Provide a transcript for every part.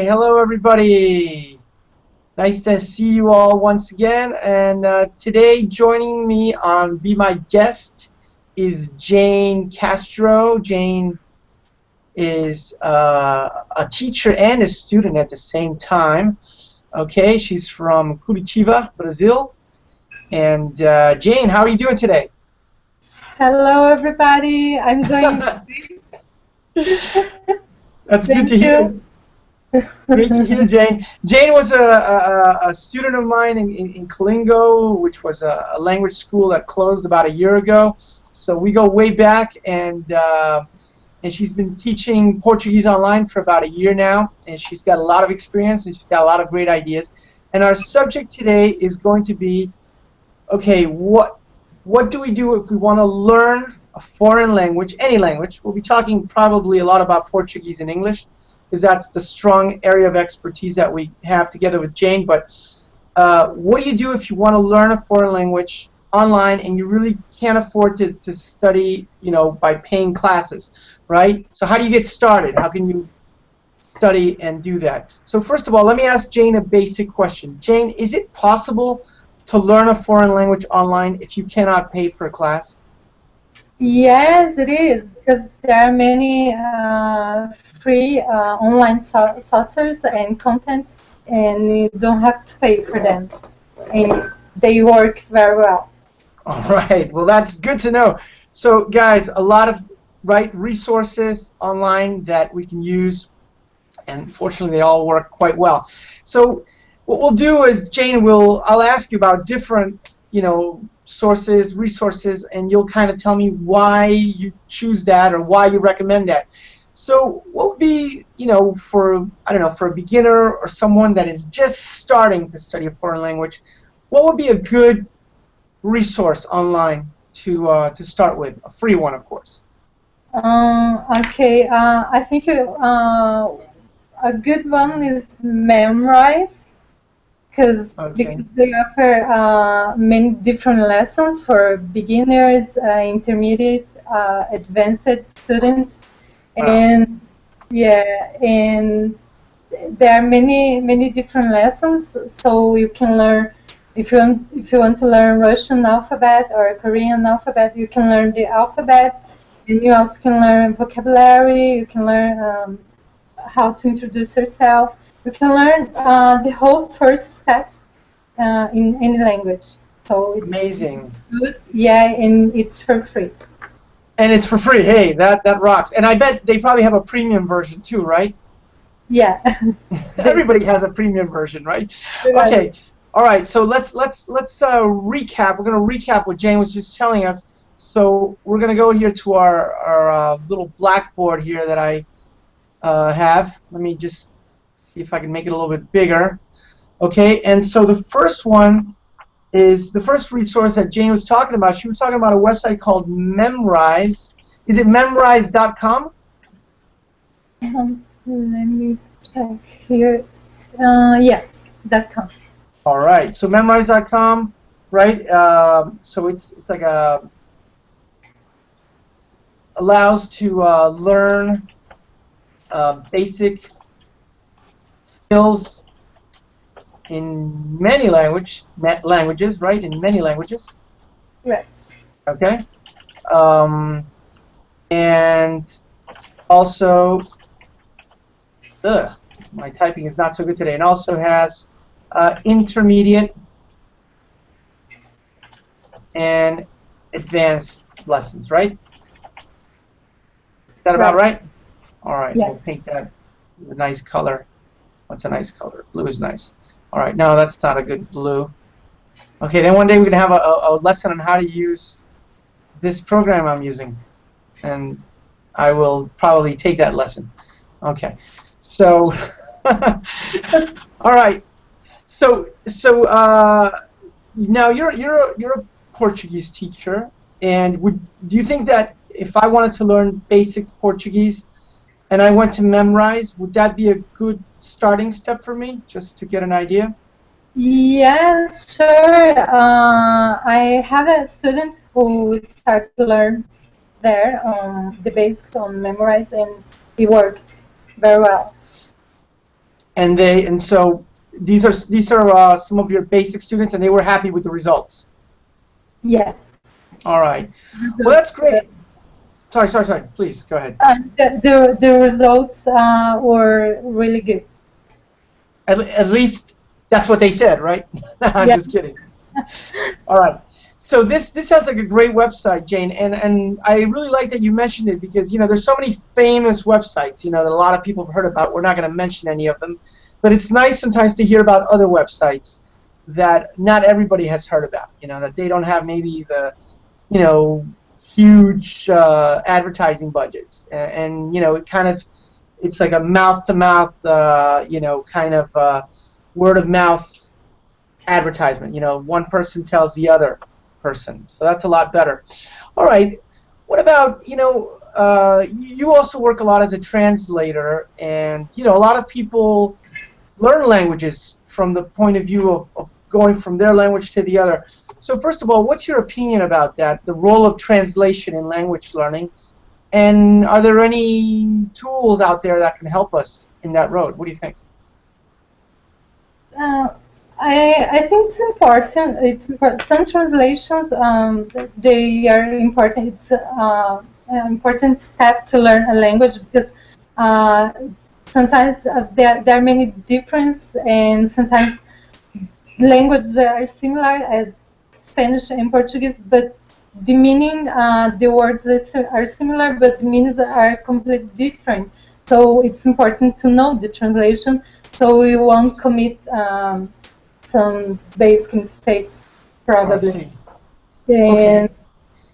Hello everybody. Nice to see you all once again. And today joining me on Be My Guest is Jane Castro. Jane is a teacher and a student at the same time. Okay, she's from Curitiba, Brazil. And Jane, how are you doing today? Hello, everybody. I'm doing That's good Thank to hear. you. Great to hear, Jane. Jane was a student of mine in Kalingo, which was a language school that closed about a year ago. So we go way back, and she's been teaching Portuguese online for about a year now, and she's got a lot of experience, and she's got a lot of great ideas. And our subject today is going to be, okay, what do we do if we want to learn a foreign language, any language? We'll be talking probably a lot about Portuguese and English, because that's the strong area of expertise that we have together with Jane. But what do you do if you want to learn a foreign language online and you really can't afford to study, by paying classes, right? So how do you get started? How can you study and do that? So first of all, let me ask Jane a basic question. Jane, is it possible to learn a foreign language online if you cannot pay for a class? Yes, it is, because there are many free online sources and contents, and you don't have to pay for them. And they work very well. All right. Well, that's good to know. So, guys, a lot of resources online that we can use, and fortunately, they all work quite well. So, what we'll do is, Jane, I'll ask you about different, sources, resources, and you'll kind of tell me why you choose that or why you recommend that. So, what would be, for a beginner or someone that is just starting to study a foreign language, what would be a good resource online to start with? A free one, of course. Okay, I think a good one is Memorize. Because they offer many different lessons for beginners, intermediate, advanced students, and and there are many different lessons. So you can learn if you want to learn Russian alphabet or Korean alphabet, you can learn the alphabet, and you also can learn vocabulary. You can learn how to introduce yourself. You can learn the whole first steps in any language. So it's amazing. Good, yeah, and it's for free. And it's for free. Hey, that rocks. And I bet they probably have a premium version too, right? Yeah. Everybody has a premium version, right? Okay. All right. So let's recap. We're going to recap what Jane was just telling us. So we're going to go here to our little blackboard here that I have. Let me just see if I can make it a little bit bigger. Okay, and so the first one is the first resource that Jane was talking about. She was talking about a website called Memorize. Is it Memorizecom? Let me check here. Yes, .com. All right, so Memorizecom, right? So it's like allows to learn basic skills in many languages, right? In many languages. Right. Okay. And also, my typing is not so good today. And also has intermediate and advanced lessons, right? Is that about right? All right. Yes. We'll paint that with a nice color. What's a nice color? Blue is nice. All right. No, that's not a good blue. Okay. Then one day we're gonna have a lesson on how to use this program I'm using, and I will probably take that lesson. Okay. So, all right. So now you're a Portuguese teacher, and do you think that if I wanted to learn basic Portuguese and I went to Memorize, would that be a good starting step for me, just to get an idea? Yes, sure. I have a student who started to learn there the basics on Memorize, and he worked very well. And so these are some of your basic students, and they were happy with the results. Yes. All right. Well, that's great. Sorry. Please go ahead. The results were really good. At least that's what they said, right? I'm Yeah. just kidding. All right. So this sounds like a great website, Jane, and I really like that you mentioned it because there's so many famous websites that a lot of people have heard about. We're not going to mention any of them, but it's nice sometimes to hear about other websites that not everybody has heard about. That they don't have maybe the huge advertising budgets, and it's like a mouth-to-mouth, kind of word of mouth advertisement. One person tells the other person, so that's a lot better. All right. What about you also work a lot as a translator, and a lot of people learn languages from the point of view of going from their language to the other. So first of all, what's your opinion about that, the role of translation in language learning? And are there any tools out there that can help us in that road? What do you think? I think it's important. It's important. Some translations, they are important. It's an important step to learn a language because sometimes there are many differences, and sometimes languages are similar as Spanish and Portuguese, but the meaning, the words are similar, but the meanings are completely different. So it's important to know the translation so we won't commit some basic mistakes, I probably. see. And Okay.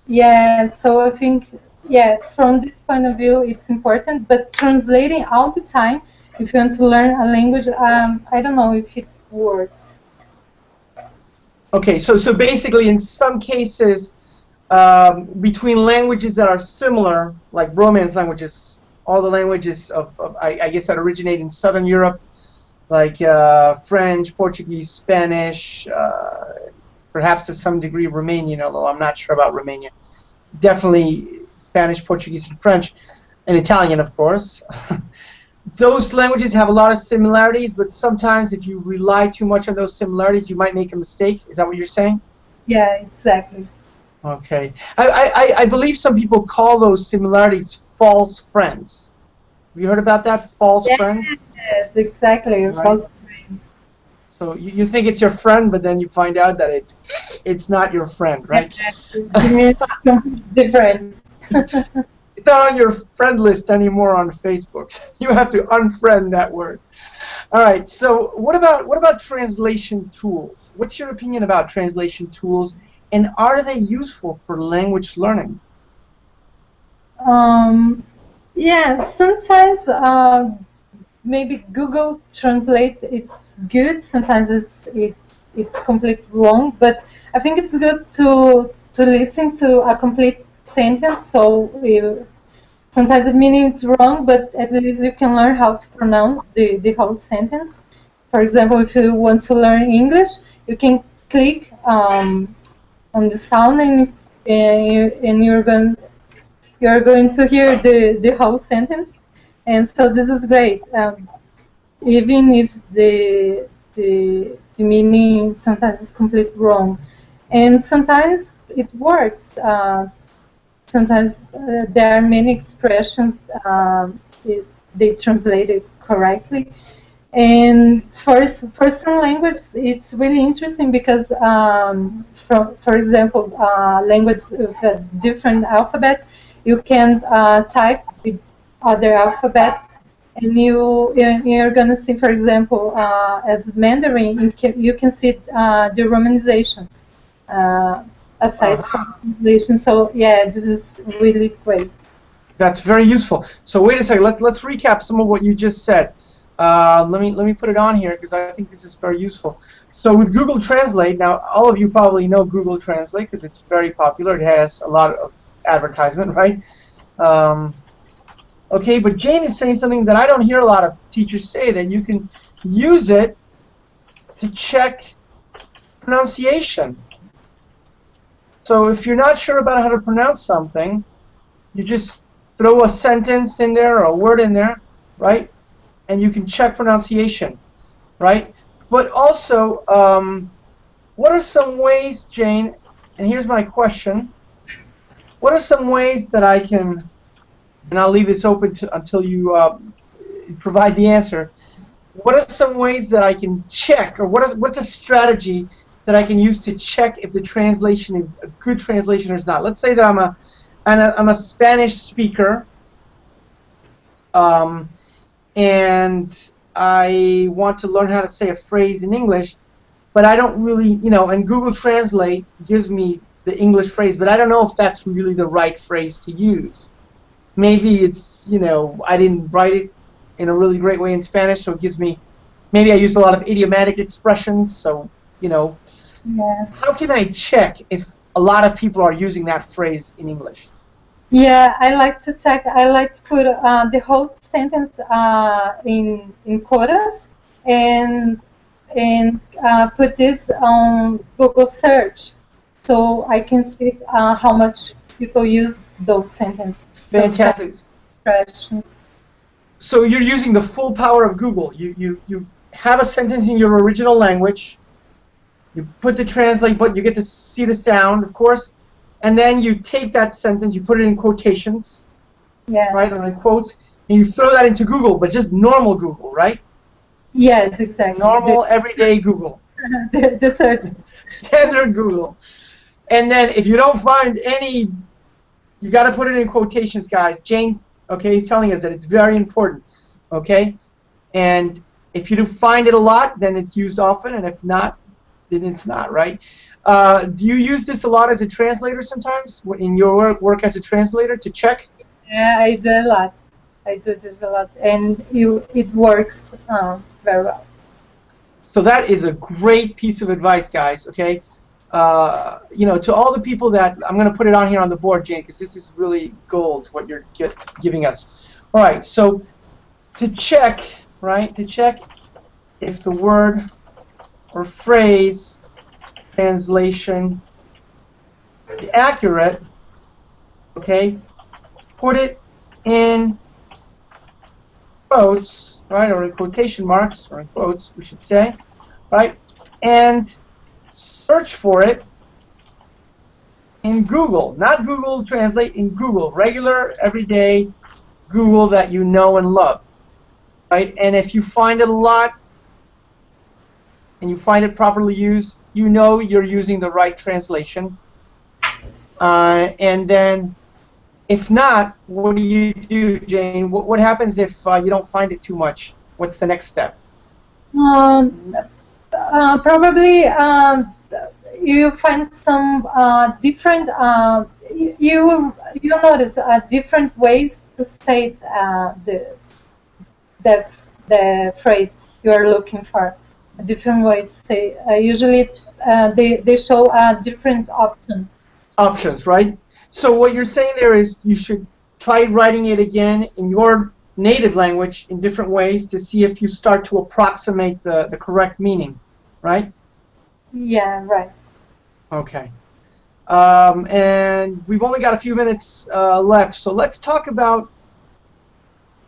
yeah, so I think, yeah, from this point of view, it's important, but translating all the time, if you want to learn a language, I don't know if it works. Okay. So basically, in some cases, between languages that are similar, like Romance languages, all the languages of I guess that originate in Southern Europe, like French, Portuguese, Spanish, perhaps to some degree Romanian, although I'm not sure about Romanian. Definitely Spanish, Portuguese, and French, and Italian, of course. Those languages have a lot of similarities, but sometimes if you rely too much on those similarities, you might make a mistake. Is that what you're saying? Yeah, exactly. Okay. I believe some people call those similarities false friends. Have you heard about that? False friends? Yes, exactly. Right? False brain. So you think it's your friend, but then you find out that it's not your friend, Yeah, right? the meaning is completely different. It's not on your friend list anymore on Facebook. You have to unfriend that word. All right. So what about translation tools? What's your opinion about translation tools, and are they useful for language learning? Um, yeah, sometimes maybe Google Translate it's good. Sometimes it's completely wrong, but I think it's good to listen to a complete sentence. So sometimes the meaning is wrong, but at least you can learn how to pronounce the whole sentence. For example, if you want to learn English, you can click on the sound, and you're going to hear the whole sentence. And so this is great. Even if the meaning sometimes is completely wrong, and sometimes it works. Sometimes there are many expressions they translated correctly. And for some languages, it's really interesting because, for example, languages with a different alphabet, you can type the other alphabet, and you're gonna see, for example, as Mandarin, you can see the romanization uh, aside from Uh-huh. translation. So yeah, this is really great. That's very useful. So wait a second. Let's recap some of what you just said. Let me put it on here because I think this is very useful. So with Google Translate, now all of you probably know Google Translate because it's very popular. It has a lot of advertisement, right? Um, okay, but Jane is saying something that I don't hear a lot of teachers say, that you can use it to check pronunciation. So if you're not sure about how to pronounce something, you just throw a sentence in there or a word in there, right? and you can check pronunciation, right? But also, what are some ways, Jane, and here's my question, what are some ways that I can, and I'll leave this open until you provide the answer, what are some ways that I can check, or what's a strategy that I can use to check if the translation is a good translation or not? Let's say that I'm a Spanish speaker, and I want to learn how to say a phrase in English, but I don't really, and Google Translate gives me the English phrase, but I don't know if that's really the right phrase to use. Maybe it's, I didn't write it in a really great way in Spanish, so it gives me, maybe I use a lot of idiomatic expressions, so, Yeah. how can I check if a lot of people are using that phrase in English? Yeah, I like to check. I like to put the whole sentence in quotas and put this on Google search, so I can see how much people use those sentences. Fantastic. Those expressions. So you're using the full power of Google. You have a sentence in your original language. You put the translate button. You get to see the sound, of course, and then you take that sentence. You put it in quotations, Yeah. right, or in quotes, and you throw that into Google, but just normal Google, right? Yes, exactly. Normal, everyday Google. The search. Standard Google. And then if you don't find any, you got to put it in quotations, guys. Jane's, okay, he's telling us that it's very important, okay? And if you do find it a lot, then it's used often, and if not, then it's not, right? Do you use this a lot as a translator sometimes, in your work as a translator, to check? Yeah, I do a lot. I do this a lot, and it works very well. So that is a great piece of advice, guys, okay? To all the people that, I'm going to put it on here on the board, Jane, because this is really gold, what you're giving us. All right, so to check, right, if the word or phrase translation is accurate, okay, put it in quotes, right, or in quotation marks, or in quotes, we should say, right, and search for it in Google, not Google Translate, in Google, regular, everyday Google that you know and love, right? And if you find it a lot and you find it properly used, you know you're using the right translation. And then, if not, what do you do, Jane? What happens if you don't find it too much? What's the next step? Probably you find some different. You notice different ways to say the phrase you are looking for. A different way to say. Usually, they show a different option. Options, right? So what you're saying there is you should try writing it again in your native language in different ways to see if you start to approximate the correct meaning, right? Yeah, right. Okay. And we've only got a few minutes left, so let's talk about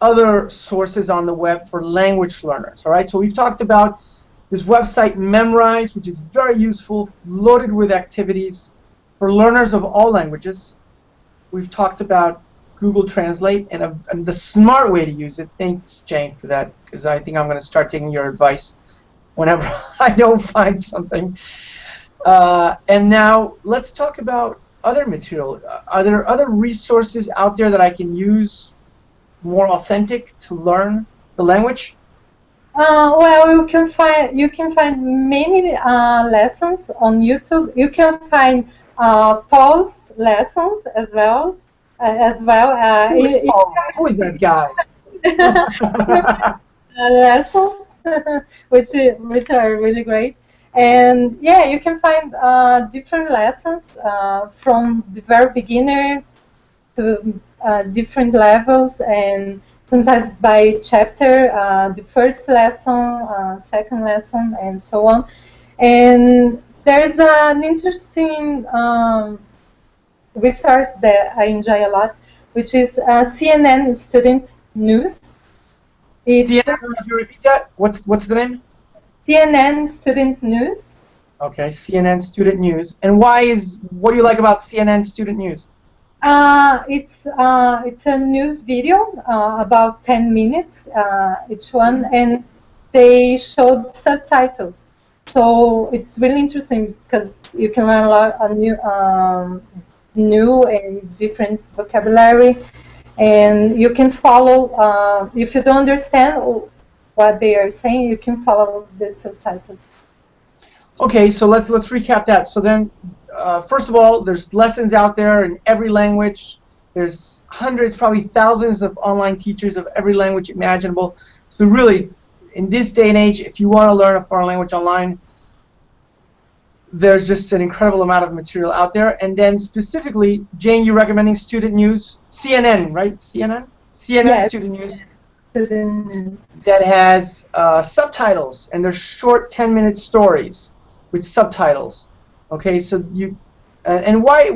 other sources on the web for language learners, all right? So we've talked about this website Memrise, which is very useful, loaded with activities for learners of all languages. We've talked about Google Translate and the smart way to use it. Thanks, Jane, for that, because I think I'm going to start taking your advice whenever I don't find something. And now let's talk about other material. Are there other resources out there that I can use more authentic to learn the language? Well, you can find many lessons on YouTube. You can find Paul's lessons as well. Who is Paul? Who is that guy? Lessons, which are really great. And yeah, you can find different lessons from the very beginner to different levels, and sometimes by chapter, the first lesson, second lesson, and so on. And there's an interesting resource that I enjoy a lot, which is CNN Student News. It's CNN, could you repeat that? What's the name? CNN Student News. Okay, CNN Student News. And what do you like about CNN Student News? It's a news video about 10 minutes each one, and they showed subtitles. So it's really interesting because you can learn a lot of new and different vocabulary, and you can follow. If you don't understand what they are saying, you can follow the subtitles. Okay, so let's recap that. So then, first of all, there's lessons out there in every language. There's hundreds, probably thousands of online teachers of every language imaginable. So really, in this day and age, if you want to learn a foreign language online, there's just an incredible amount of material out there. And then specifically, Jane, you're recommending Student News, CNN, right? CNN? CNN Yes. Student News. Student. That has subtitles, and they're short 10-minute stories with subtitles. Okay, so you and why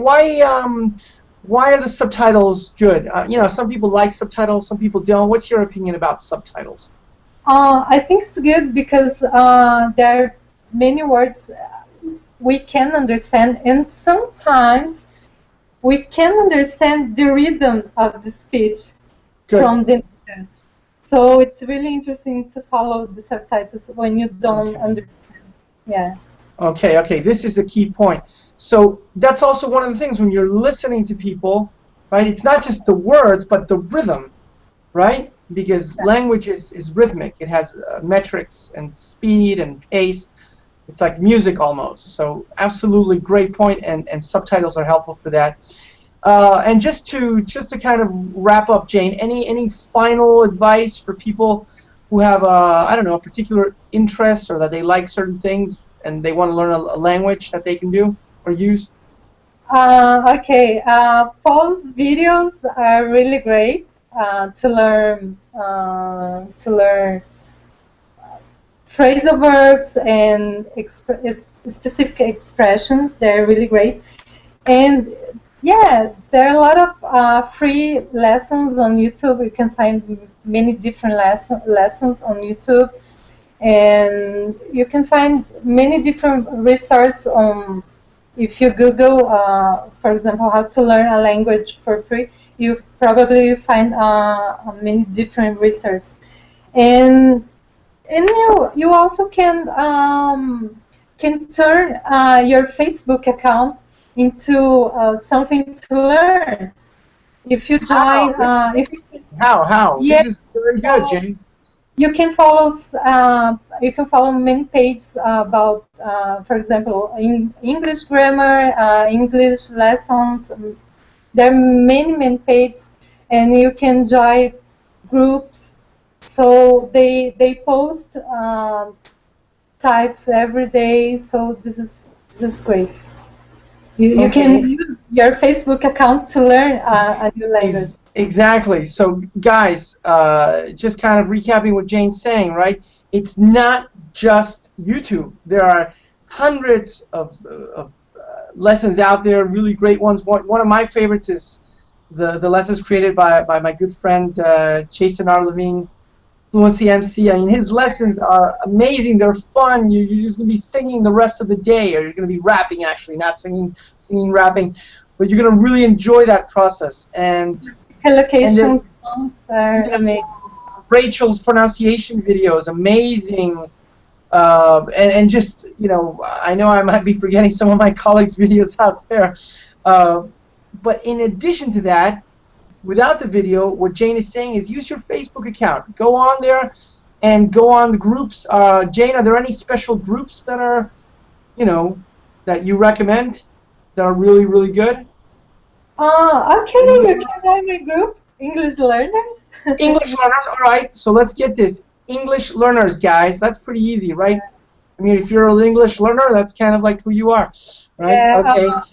are the subtitles good? You know, some people like subtitles, some people don't. What's your opinion about subtitles? I think it's good because there are many words we can understand, and sometimes we can understand the rhythm of the speech from the letters. So it's really interesting to follow the subtitles when you don't understand. Yeah. Okay, this is a key point. So that's also one of the things when you're listening to people, right? It's not just the words, but the rhythm, right? Because language is rhythmic. It has metrics and speed and pace. It's like music almost. So absolutely great point, and subtitles are helpful for that. And just to kind of wrap up, Jane, any final advice for people who have I don't know, a particular interest, or that they like certain things and they want to learn a language that they can do or use? Okay, pause videos are really great to learn phrasal verbs and specific expressions. They're really great. And yeah, there are a lot of free lessons on YouTube. You can find many different lessons on YouTube, and you can find many different resources on. If you Google, for example, how to learn a language for free, you probably find many different resources. And you also can turn your Facebook account into something to learn. If you join, How? Yeah, this is very good, Jane. you can follow many pages about, for example, English grammar, English lessons. There are many pages, and you can join groups. So they post types every day. So this is great. You can use your Facebook account to learn a new language. Exactly. So, guys, just kind of recapping what Jane's saying, right? It's not just YouTube. There are hundreds of lessons out there, really great ones. One of my favorites is the lessons created by my good friend Jason R. Levine, Fluency MC. I mean, his lessons are amazing. They're fun. You're just going to be singing the rest of the day, or you're going to be rapping, actually, not singing, rapping. But you're going to really enjoy that process. And location songs are amazing. Rachel's pronunciation videos, amazing. And just, you know I might be forgetting some of my colleagues' videos out there. But in addition to that, without the video, what Jane is saying is use your Facebook account. Go on there and go on the groups. Jane, are there any special groups that are, that you recommend that are really, really good? Okay, you can join my group, English Learners. English Learners, all right. So let's get this. English Learners, guys. That's pretty easy, right? I mean, if you're an English learner, that's kind of like who you are, right? Yeah, okay. I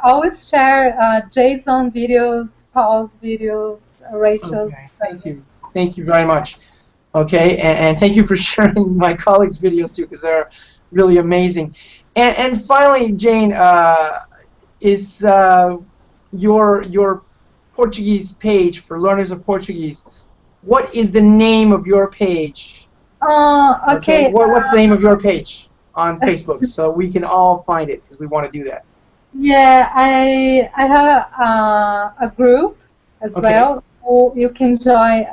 always share Jason videos, Paul's videos, Rachel's. Okay. Thank you very much. Okay, and thank you for sharing my colleagues' videos too, because they're really amazing. And finally, Jane, is your Portuguese page for learners of Portuguese. what is the name of your page? Okay. What's the name of your page on Facebook so we can all find it because we want to do that? Yeah, I have a group as well. So you can join.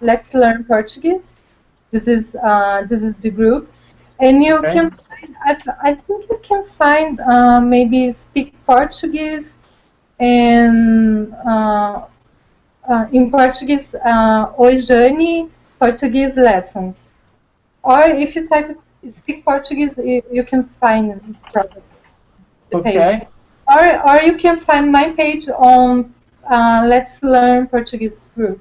Let's Learn Portuguese. This is the group, and you can find. I think you can find maybe Speak Portuguese and in Portuguese, Oi Jane, Portuguese lessons. Or if you type Speak Portuguese, you can find probably the page. Or you can find my page on Let's Learn Portuguese group.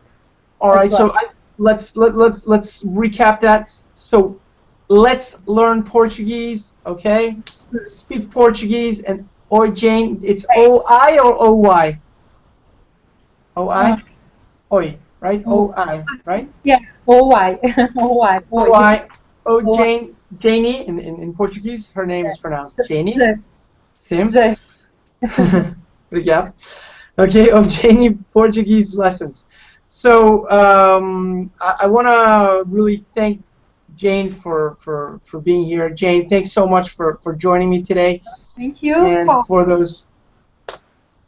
All right, well. So let's recap that. So Let's Learn Portuguese, okay? Speak Portuguese and Oi Jane. It's O-I or O-Y? O-I? Oi, right? O-I, right? Yeah, O-Y. O-Y. O-I. Oh, Janie in Portuguese. Her name is pronounced Janie. Sim. Obrigado. Okay, of Janie Portuguese lessons. So I want to really thank Jane for being here. Jane, thanks so much for joining me today. Thank you. And for those,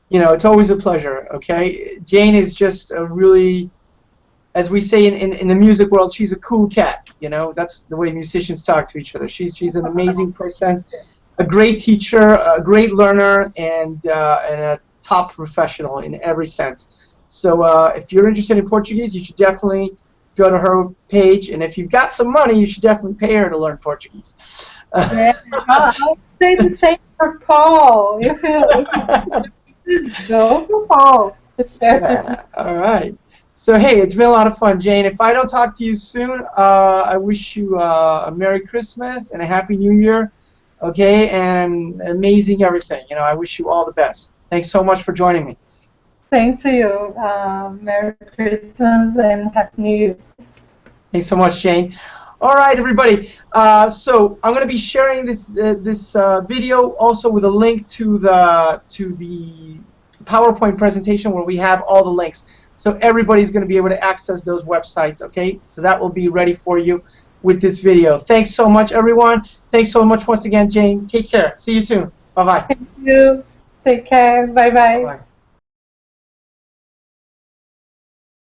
you know, it's always a pleasure. Okay, Jane is just a really, as we say in the music world, she's a cool cat. You know, that's the way musicians talk to each other. She's an amazing person, a great teacher, a great learner, and a top professional in every sense. So if you're interested in Portuguese, you should definitely go to her page, and if you've got some money, you should definitely pay her to learn Portuguese. Yeah, I'll say the same for Paul. Just go for Paul. Yeah, all right. So hey, it's been a lot of fun, Jane. If I don't talk to you soon, I wish you a Merry Christmas and a Happy New Year. Okay, and amazing everything. You know, I wish you all the best. Thanks so much for joining me. Same to you. Merry Christmas and Happy New Year. Thanks so much, Jane. All right, everybody. So I'm going to be sharing this video also with a link to the PowerPoint presentation where we have all the links. So everybody's going to be able to access those websites. Okay, so that will be ready for you with this video. Thanks so much, everyone. Thanks so much once again, Jane. Take care. See you soon. Bye-bye. Thank you. Take care. Bye-bye. Bye-bye.